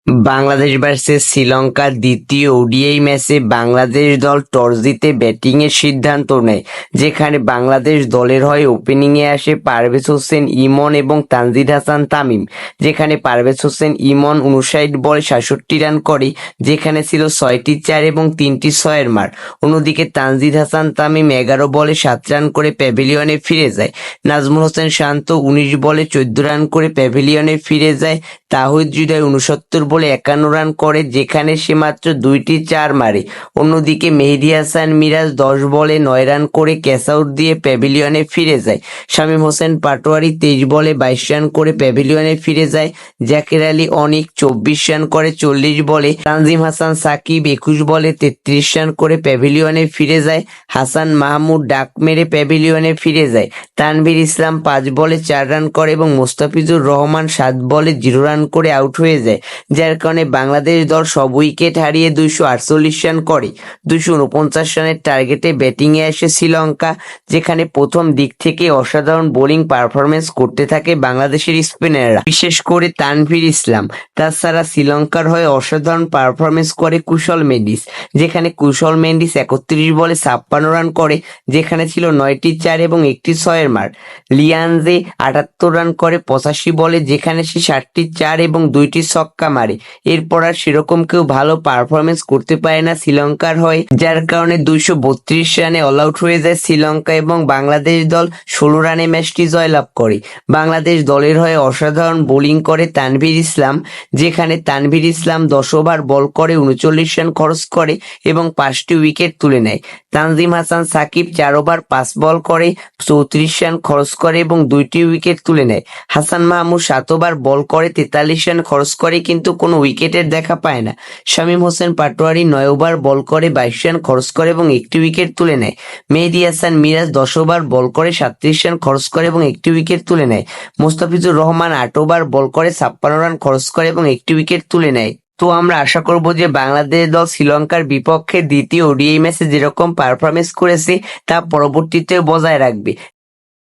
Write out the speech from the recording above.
Bangladesh versus শ্রীলঙ্কার দ্বিতীয় ODI ম্যাচে বাংলাদেশ দল টস জিতে ব্যাটিংয়ের সিদ্ধান্ত নেয়, যেখানে বাংলাদেশ দলের হয়ে ওপেনিংয়ে আসে পারভেজ হোসেন ইমন এবং তানজিদ হাসান তামিম। যেখানে পারভেজ হোসেন ইমন 59 বলে 67 রান করে, যেখানে ছিল 6টি 4 এবং 3টি 6-এর মার। অন্যদিকে তানজিদ হাসান তামিম 11 বলে 7 রান করে প্যাভিলিয়নে ফিরে যায়। নাজমুল হোসেন শান্ত 19 বলে 14 রান করে প্যাভিলিয়নে ফিরে যায়। তাহিদ হৃদয় 69 বলে 51 রান করে, যেখানে সে মাত্র 2টি 4 মারে। অন্যদিকে মেহেদী হাসান মিরাজ 10 বলে 9 রান করে ক্যাচ আউট দিয়ে প্যাভিলিয়নে ফিরে যায়। শামীম হোসেন পাটোয়ারি 23 বলে 22 রান করে প্যাভিলিয়নে ফিরে যায়। জাকের আলী অনিক 24 রান করে 40 বলে। তানজিম হাসান সাকিব 21 বলে 33 রান করে প্যাভিলিয়নে ফিরে যায়। হাসান মাহমুদ ডাক মেরে প্যাভিলিয়নে ফিরে যায়। তানভীর ইসলাম 5 বলে 4 রান করে এবং মোস্তাফিজুর রহমান 7 বলে 0 রান করে আউট হয়ে যায়, যার কারণে বাংলাদেশ দল সব উইকেট হারিয়ে 248 রান করে। 249 রানের টার্গেটে ব্যাটিংয়ে আসে শ্রীলঙ্কা, যেখানে প্রথম দিক থেকে অসাধারণ বোলিং পারফরমেন্স করতে থাকে বাংলাদেশের স্পিনাররা, বিশেষ করে তানভীর ইসলাম। তাছাড়া শ্রীলঙ্কার হয়ে অসাধারণ পারফরমেন্স করে কুশল মেন্ডিস, যেখানে কুশল মেন্ডিস 31 বলে 56 রান করে, যেখানে ছিল 9টি 4 এবং 1টি 6-এর মার। লিয়ানজে 78 রান করে 85 বলে, যেখানে সে 7টি 4 এবং 2টি ছক্কা মারে। এরপর আর সেরকম কেউ ভালো পারফরমেন্স করতে পারে না শ্রীলঙ্কার হয়ে, যার কারণে 232 রানে অল আউট হয়ে যায় শ্রীলঙ্কা এবং বাংলাদেশ দল 16 রানে ম্যাচটি জয়লাভ করে। বাংলাদেশ দলের হয়ে অসাধারণ বোলিং করে তানভীর ইসলাম, যেখানে তানভীর ইসলাম 10 ওভার বল করে 39 রান খরচ করে এবং 5টি উইকেট তুলে নেয়। তানজিম হাসান সাকিব 4 ওভার 5 বল করে 34 রান খরচ করে এবং 2টি উইকেট তুলে নেয়। হাসান মাহমুদ 7 ওভার বল করে 43 রান খরচ করে কিন্তু কোনো উইকেটের দেখা পায় না। শামীম হোসেন পাটোয়ারি 9 ওভার বল করে 22 রান খরচ করে এবং 1টি উইকেট তুলে নেয়। মেহেদী হাসান মিরাজ 10 ওভার বল করে 37 রান খরচ করে এবং 1টি উইকেট তুলে নেয়। মোস্তাফিজুর রহমান 8 ওভার বল করে 56 রান খরচ করে এবং 1টি উইকেট তুলে নেয়। তো আমরা আশা করব যে বাংলাদেশ দল শ্রীলঙ্কার বিপক্ষে দ্বিতীয় ওডিআই ম্যাচে যেরকম পারফরমেন্স করেছে তা পরবর্তীতেও বজায় রাখবে।